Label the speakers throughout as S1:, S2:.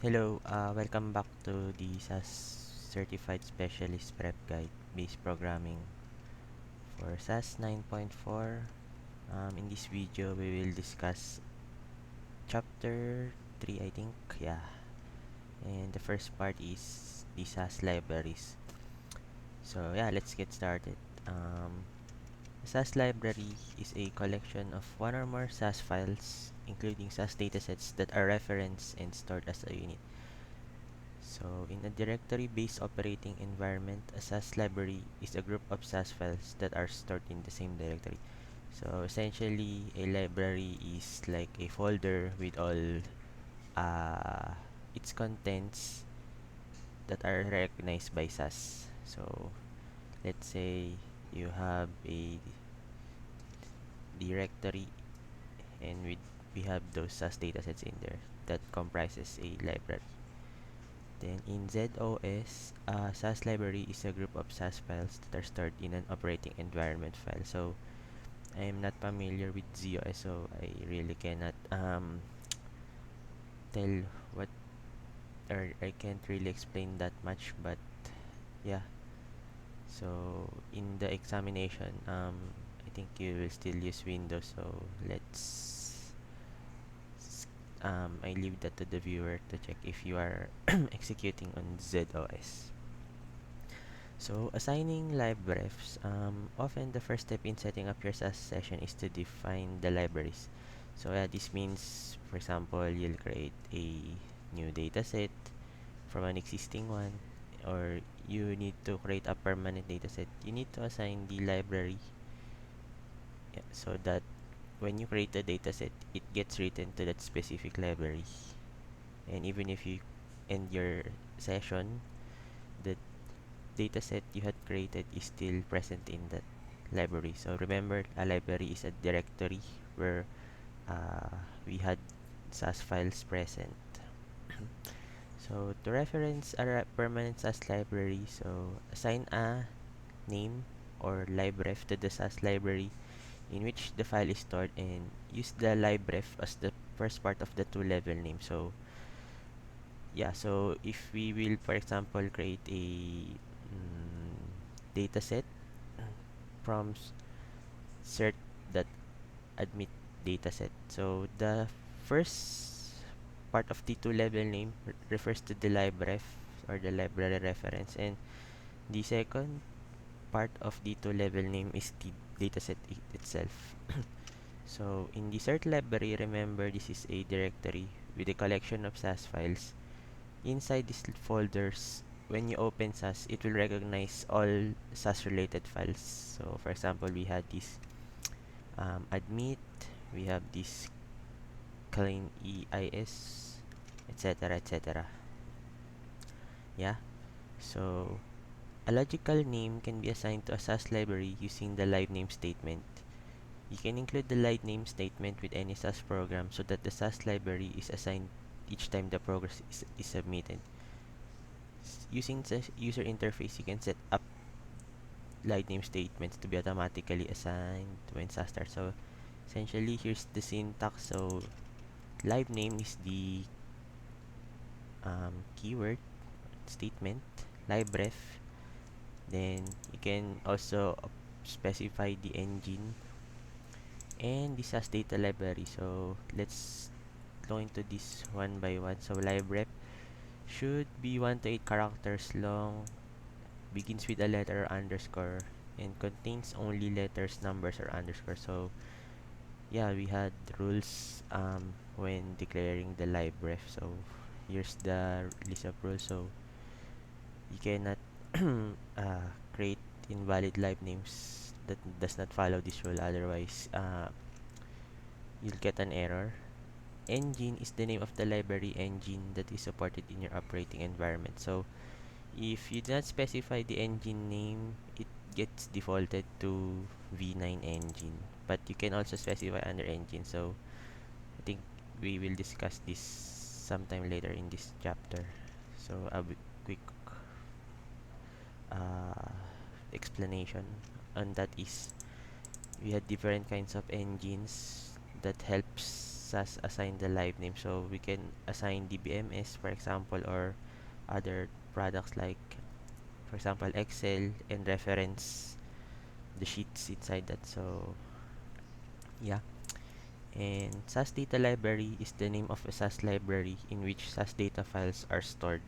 S1: Hello, welcome back to the SAS Certified Specialist Prep Guide Base Programming for SAS 9.4. In this video, we will discuss Chapter 3, I think. Yeah, and the first part is the SAS Libraries. So yeah, let's get started. SAS Library is a collection of one or more SAS files, including SAS datasets that are referenced and stored as a unit. So, in a directory-based operating environment, a SAS library is a group of SAS files that are stored in the same directory. So, essentially, a library is like a folder with all uh, its contents that are recognized by SAS. So, let's say you have a directory and we have those SAS datasets in there that comprises a library. Then in ZOS, SAS library is a group of SAS files that are stored in an operating environment file. So I am not familiar with ZOS, so I really cannot tell what, or I can't really explain that much. But yeah, so in the examination, I think you will still use Windows. So I leave that to the viewer to check if you are executing on ZOS. So, assigning librefs, often the first step in setting up your SAS session is to define the libraries. So, this means, for example, you'll create a new dataset from an existing one, or you need to create a permanent dataset. You need to assign the library, so that when you create a dataset, it gets written to that specific library. And even if you end your session, the dataset you had created is still present in that library. So remember, a library is a directory where we had SAS files present. So to reference a permanent SAS library, so assign a name or libref to the SAS library in which the file is stored, and use the libref as the first part of the two-level name. So yeah, so if we will, for example, create a dataset from cert.admit dataset. So the first part of the two-level name refers to the libref or the library reference, and the second part of the two-level name is the dataset itself. So in the cert library, remember this is a directory with a collection of SAS files. Inside these folders, when you open SAS, it will recognize all SAS related files. So for example, we had this admit, we have this clean EIS, etc. etc. Yeah, so a logical name can be assigned to a SAS library using the live name statement. You can include the live name statement with any SAS program so that the SAS library is assigned each time the progress is submitted. Using the user interface, you can set up live name statements to be automatically assigned when SAS starts. So essentially, here's the syntax. So live name is the keyword statement, libref. Then you can also specify the engine and the SAS Data Library. So let's go into this one by one. So libref should be 1 to 8 characters long, begins with a letter or underscore, and contains only letters, numbers, or underscore. So yeah, we had rules when declaring the libref. So here's the list of rules. So you cannot create invalid live names that does not follow this rule, otherwise you'll get an error. Engine is the name of the library engine that is supported in your operating environment. So if you do not specify the engine name, it gets defaulted to V9 engine, but you can also specify under engine. So I think we will discuss this sometime later in this chapter. So a quick uh, explanation on that is we had different kinds of engines that helps SAS assign the live name. So we can assign DBMS, for example, or other products like, for example, Excel, and reference the sheets inside that. So yeah. And SAS Data Library is the name of a SAS library in which SAS data files are stored.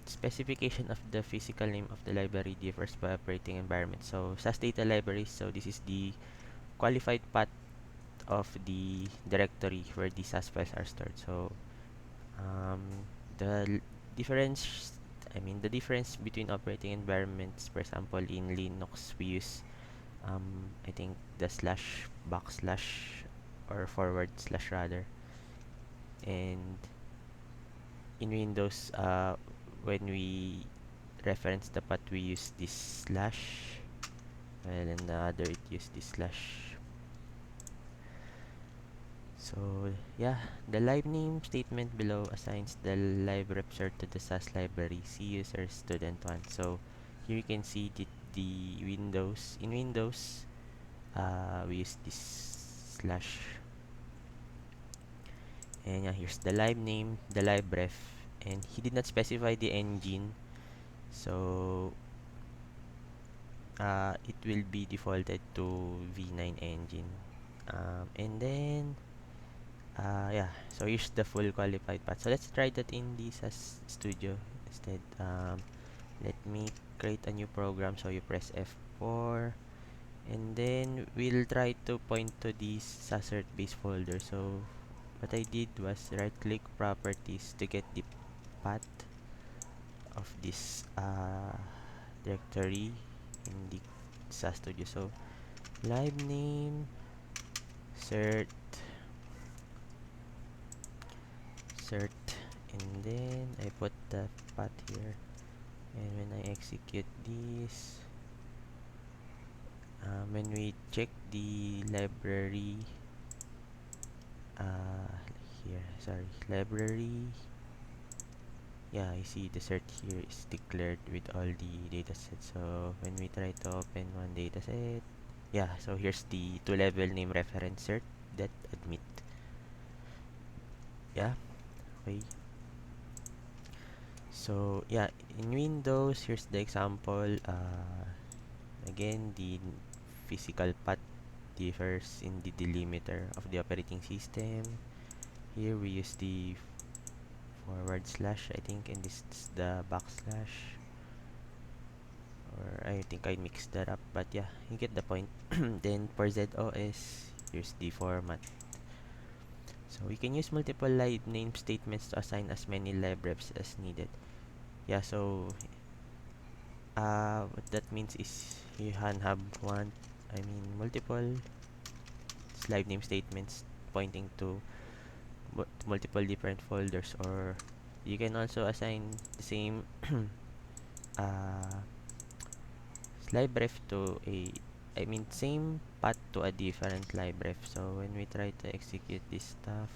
S1: Specification of the physical name of the library differs by operating environment. So SAS Data Libraries, so this is the qualified path of the directory where the SAS files are stored. So um, the difference, the difference between operating environments, for example, in Linux, we use, I think, the slash, backslash, or forward slash rather. And in Windows, when we reference the path, we use this slash, and in the other, it use this slash. So yeah, the live name statement below assigns the librefs to the SAS library. See user student one. So here you can see the Windows. In Windows, we use this slash, and yeah, here's the live name, the libref, and he did not specify the engine, so it will be defaulted to V9 engine. And then yeah, so here's the full qualified path. So let's try that in the SAS Studio instead. Let me create a new program. So you press F4, and then we'll try to point to the SAS base folder. So what I did was right click properties to get the path of this directory in the SAS Studio. So live name cert cert, and then I put the path here, and when I execute this, when we check the library, here, sorry, library, yeah, I see the cert here is declared with all the datasets. So when we try to open one dataset, yeah, so here's the two-level name reference cert that admit. Yeah, okay. So yeah, in Windows, here's the example. Again, the physical path differs in the delimiter of the operating system. Here we use the forward slash, I think, and this is the backslash. Or I think I mixed that up, but yeah, you get the point. Then for ZOS, here's the format. So we can use multiple live name statements to assign as many librefs as needed. Yeah, so what that means is you can have multiple live name statements pointing to multiple different folders, or you can also assign the same uh, libref to a same path to a different libref. So when we try to execute this stuff,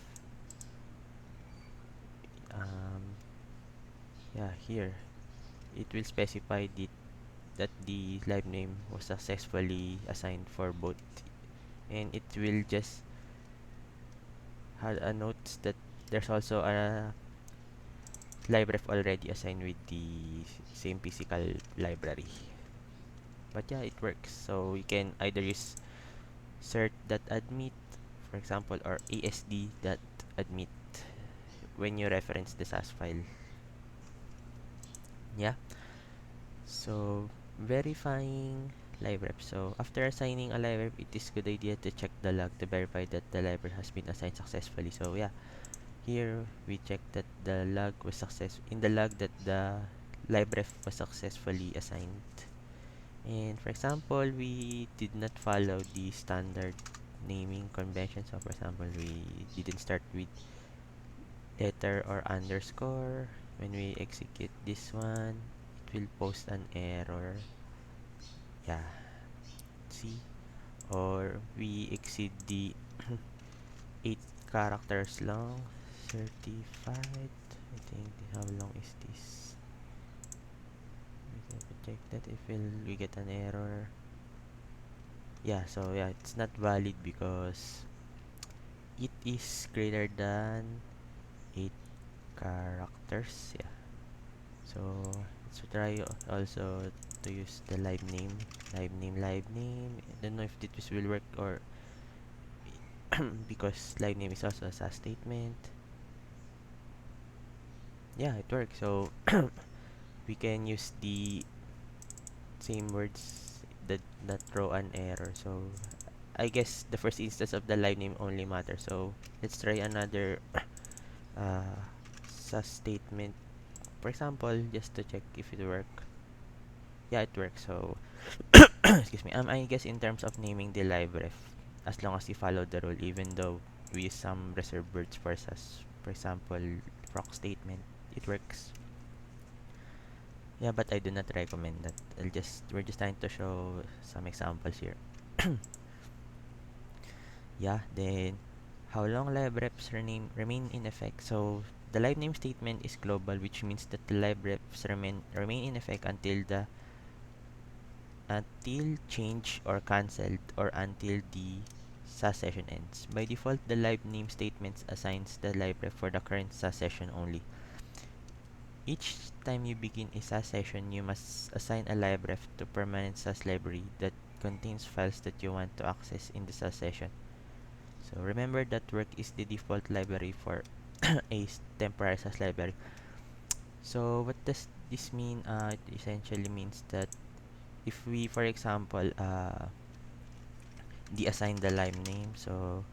S1: yeah, here it will specify that the live name was successfully assigned for both, and it will just have a note that there's also a libref already assigned with the same physical library. But yeah, it works. So you can either use cert.admit, for example, or asd.admit when you reference the SAS file. Yeah. So verifying libref. So after assigning a libref, it is good idea to check the log to verify that the library has been assigned successfully. So yeah, here we check that the log was in the log that the libref was successfully assigned. And for example, we did not follow the standard naming convention. So for example, we didn't start with letter or underscore. When we execute this one, it will post an error. Yeah, see? Or we exceed the 8 characters long, certified. I think, how long is this? We can check that if we get an error. Yeah, so yeah, it's not valid because it is greater than 8 characters. Yeah. So let's try also to use the live name. I don't know if this will work or because live name is also a SAS statement. Yeah, it works. So we can use the same words that throw an error. So I guess the first instance of the live name only matters. So let's try another uh, SAS statement. For example, just to check if it works. Yeah, it works. So excuse me. I guess in terms of naming the live ref, as long as you follow the rule, even though we use some reserved words for SAS, for example, proc statement, it works. Yeah, but I do not recommend that. We're just trying to show some examples here. Yeah, then how long live refs remain in effect? So the live name statement is global, which means that the live refs remain in effect until changed or cancelled or until the SAS session ends. By default, the live name statements assigns the live ref for the current SAS session only. Each time you begin a SAS session, you must assign a live ref to permanent SAS library that contains files that you want to access in the SAS session. So remember that work is the default library for a temporary SAS library. So what does this mean? It essentially means that if we, for example, de-assign the live name, so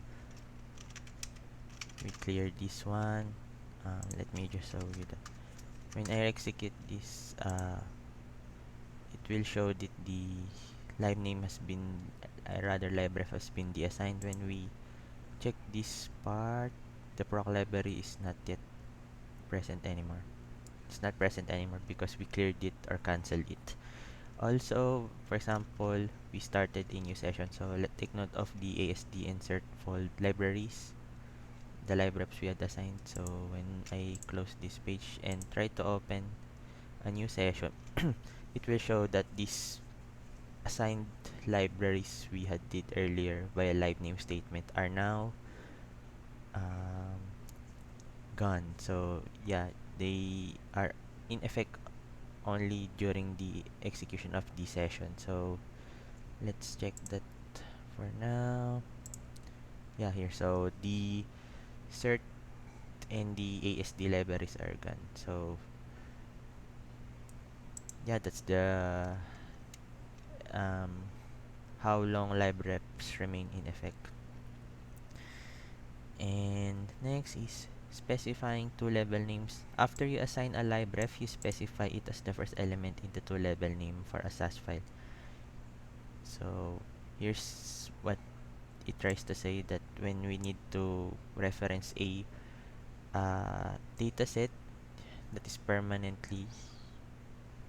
S1: we clear this one. Let me just show you that when I execute this, it will show that the live name has been, rather libref has been de-assigned. When we check this part, the proc library is not yet present anymore. It's not present anymore because we cleared it or cancelled it. Also, for example, we started a new session. So let's take note of the ASD insert fold libraries, the librefs we had assigned. So when I close this page and try to open a new session, it will show that these assigned libraries we had did earlier via live name statement are now um, gone. So yeah, they are in effect only during the execution of the session. So let's check that for now. Yeah, here. So the cert and the ASD libraries are gone. So yeah, that's the um, how long librefs remain in effect. And next is specifying two-level names. After you assign a libref, you specify it as the first element in the two-level name for a SAS file. So here's what it tries to say, that when we need to reference a data set that is permanently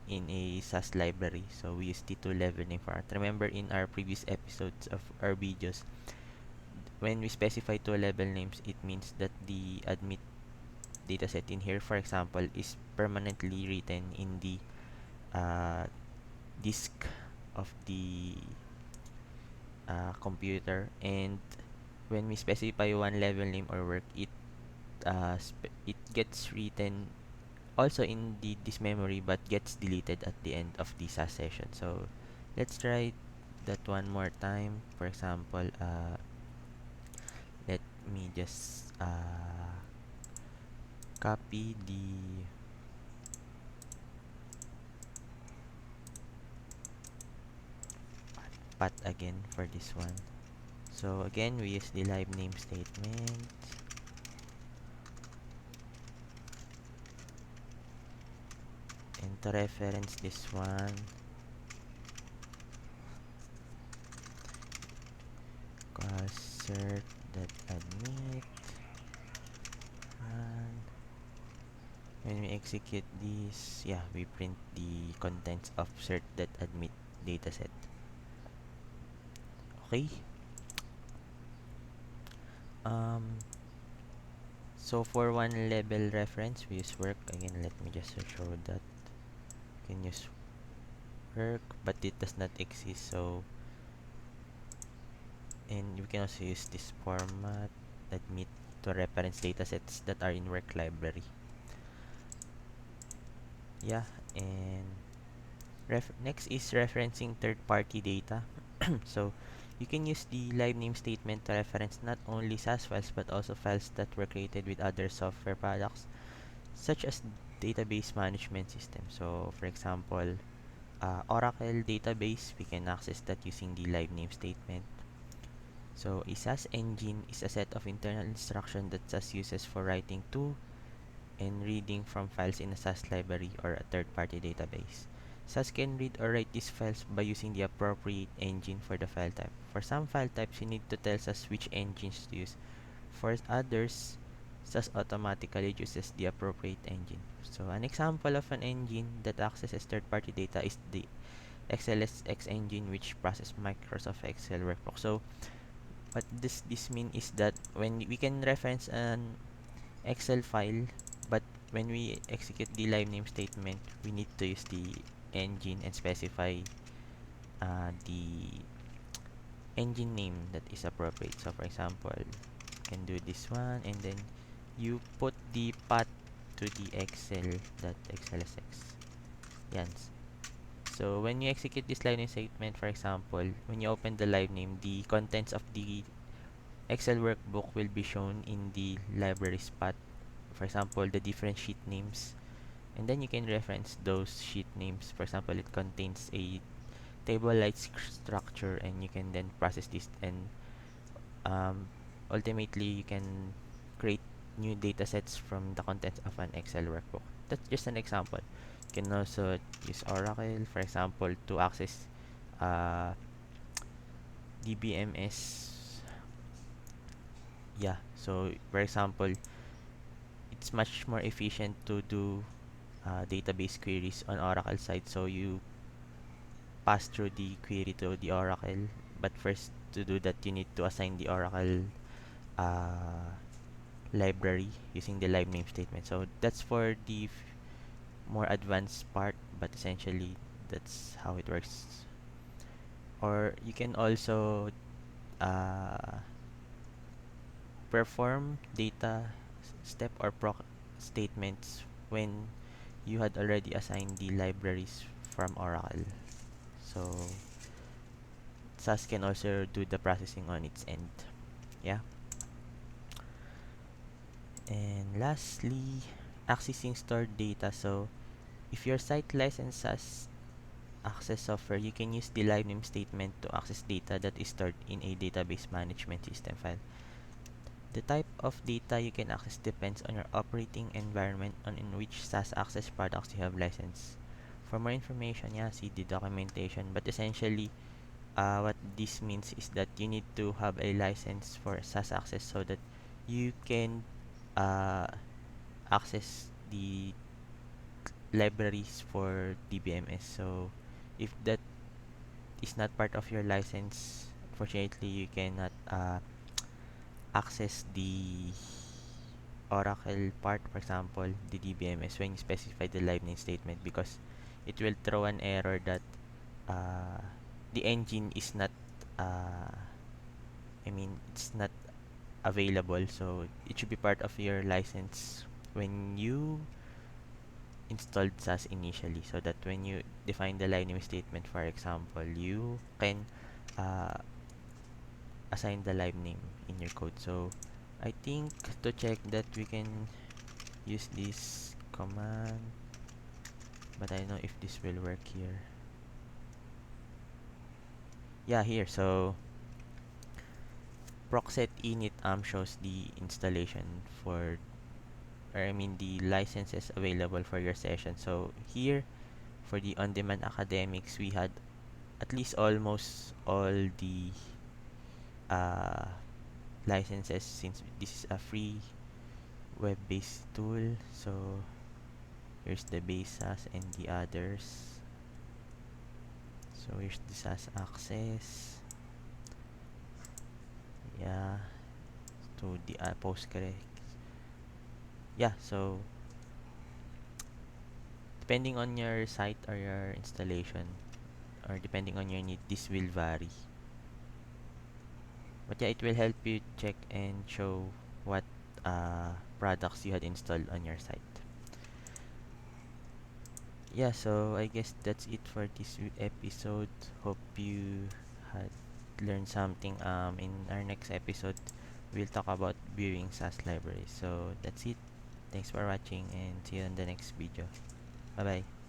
S1: in a SAS library, so we use the two-level name for it. Remember in our previous episodes of our videos, when we specify two-level names, it means that the admit dataset in here, for example, is permanently written in the uh, disk of the computer, and when we specify one level name or work, it gets written also in the this memory but gets deleted at the end of the SAS session. So let's try that one more time. For example, let me just copy the path again for this one. So again, we use the live name statement, and to reference this one, cert that admit, and when we execute this, yeah, we print the contents of cert that admit dataset. Okay. Um, so for one level reference, we use work. Again, let me just show that you can use work, but it does not exist. So, and we can also use this format. admit to reference datasets that are in work library. Yeah, and next is referencing third-party data. So you can use the live name statement to reference not only SAS files but also files that were created with other software products such as database management system. So for example, Oracle database, we can access that using the live name statement. So a SAS engine is a set of internal instructions that SAS uses for writing to and reading from files in a SAS library or a third-party database. SAS can read or write these files by using the appropriate engine for the file type. For some file types, you need to tell SAS which engines to use. For others, SAS automatically uses the appropriate engine. So an example of an engine that accesses third-party data is the XLSX engine, which processes Microsoft Excel workbook. So what this mean is that when we can reference an Excel file, but when we execute the live name statement, we need to use the engine and specify the engine name that is appropriate. So for example, you can do this one, and then you put the path to the excel.xlsx. Yan. So when you execute this live name statement, for example, when you open the live name, the contents of the Excel workbook will be shown in the libraries path. For example, the different sheet names, and then you can reference those sheet names. For example, it contains a table-like structure, and you can then process this, and um, ultimately you can create new data sets from the contents of an Excel workbook. That's just an example. You can also use Oracle, for example, to access uh, DBMS. Yeah, so for example, it's much more efficient to do database queries on Oracle side. So you pass through the query to the Oracle, but first to do that you need to assign the Oracle uh, library using the live name statement. So that's for the more advanced part, but essentially that's how it works. Or you can also uh, perform data step or proc statements when you had already assigned the libraries from Oracle. So SAS can also do the processing on its end. Yeah. And lastly, accessing stored data. So if your site licenses SAS access software, you can use the live name statement to access data that is stored in a database management system file. The type of data you can access depends on your operating environment on in which SAS access products you have licensed. For more information, yeah, see the documentation. But essentially, what this means is that you need to have a license for SAS access so that you can uh, access the libraries for DBMS. So if that is not part of your license, unfortunately, you cannot access the Oracle part, for example, the DBMS, when you specify the live name statement, because it will throw an error that uh, the engine is not, it's not available. So it should be part of your license when you installed SAS initially, so that when you define the live name statement, for example, you can uh, assign the live name in your code. So I think to check that, we can use this command, but I don't know if this will work here. Yeah, here. So procset init shows the installation for, or the licenses available for your session. So here for the on-demand academics, we had at least almost all the uh, licenses, since this is a free web-based tool. So here's the base SAS and the others. So here's the SAS access. Yeah, to the Postgres. Yeah, so depending on your site or your installation, or depending on your need, this will vary. But yeah, it will help you check and show what products you had installed on your site. Yeah, so I guess that's it for this episode. Hope you had learned something. In our next episode, we'll talk about viewing SAS libraries. So that's it. Thanks for watching and see you in the next video. Bye bye.